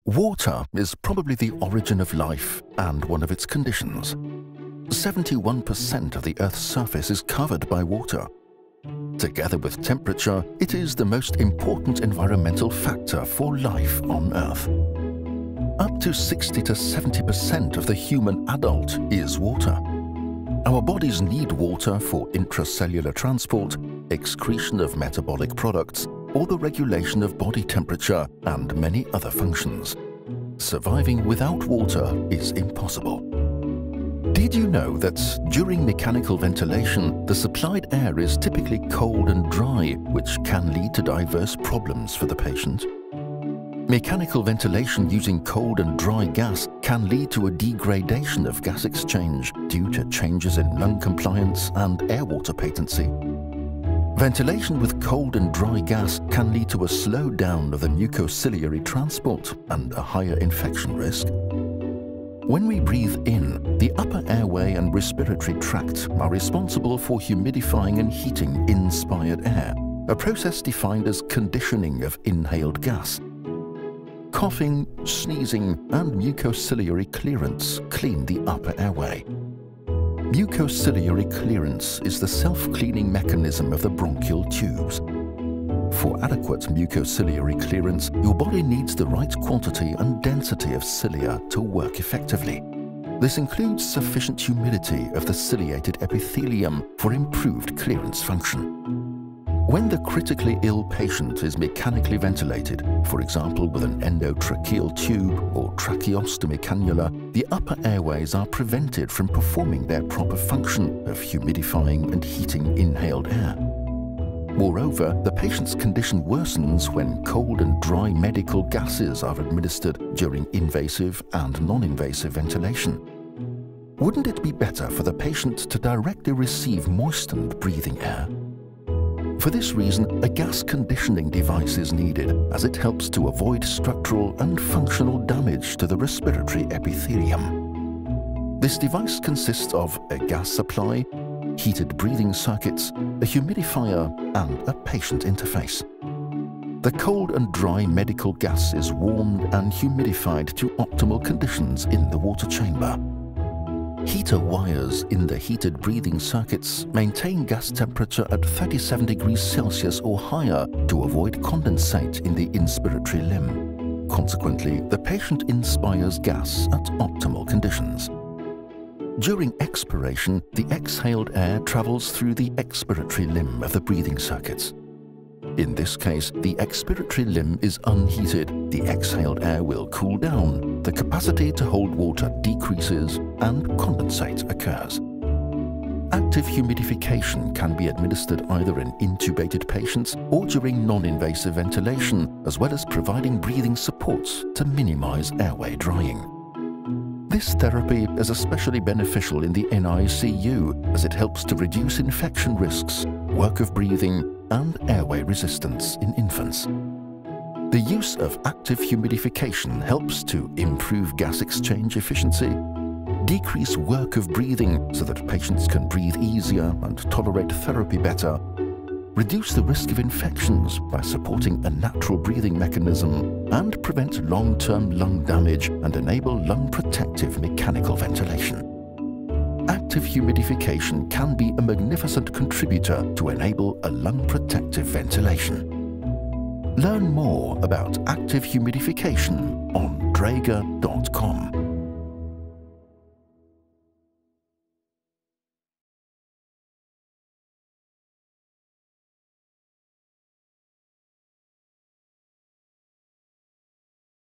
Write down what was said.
Water is probably the origin of life and one of its conditions. 71% of the Earth's surface is covered by water. Together with temperature, it is the most important environmental factor for life on Earth. Up to 60 to 70% of the human adult is water. Our bodies need water for intracellular transport, excretion of metabolic products, or the regulation of body temperature and many other functions. Surviving without water is impossible. Did you know that during mechanical ventilation, the supplied air is typically cold and dry, which can lead to diverse problems for the patient? Mechanical ventilation using cold and dry gas can lead to a degradation of gas exchange due to changes in lung compliance and air-water patency. Ventilation with cold and dry gas can lead to a slowdown of the mucociliary transport and a higher infection risk. When we breathe in, the upper airway and respiratory tract are responsible for humidifying and heating inspired air, a process defined as conditioning of inhaled gas. Coughing, sneezing, and mucociliary clearance clean the upper airway. Mucociliary clearance is the self-cleaning mechanism of the bronchial tubes. For adequate mucociliary clearance, your body needs the right quantity and density of cilia to work effectively. This includes sufficient humidity of the ciliated epithelium for improved clearance function. When the critically ill patient is mechanically ventilated, for example with an endotracheal tube or tracheostomy cannula, the upper airways are prevented from performing their proper function of humidifying and heating inhaled air. Moreover, the patient's condition worsens when cold and dry medical gases are administered during invasive and non-invasive ventilation. Wouldn't it be better for the patient to directly receive moistened breathing air? For this reason, a gas conditioning device is needed, as it helps to avoid structural and functional damage to the respiratory epithelium. This device consists of a gas supply, heated breathing circuits, a humidifier, and a patient interface. The cold and dry medical gas is warmed and humidified to optimal conditions in the water chamber. Heater wires in the heated breathing circuits maintain gas temperature at 37 degrees Celsius or higher to avoid condensate in the inspiratory limb. Consequently, the patient inspires gas at optimal conditions. During expiration, the exhaled air travels through the expiratory limb of the breathing circuits. In this case, the expiratory limb is unheated, the exhaled air will cool down, the capacity to hold water decreases, and condensate occurs. Active humidification can be administered either in intubated patients or during non-invasive ventilation, as well as providing breathing supports to minimize airway drying. This therapy is especially beneficial in the NICU as it helps to reduce infection risks, work of breathing, and airway resistance in infants. The use of active humidification helps to improve gas exchange efficiency, decrease work of breathing so that patients can breathe easier and tolerate therapy better, reduce the risk of infections by supporting a natural breathing mechanism, and prevent long-term lung damage and enable lung protective mechanical ventilation. Active humidification can be a magnificent contributor to enable a lung protective ventilation. Learn more about active humidification on Dräger.com.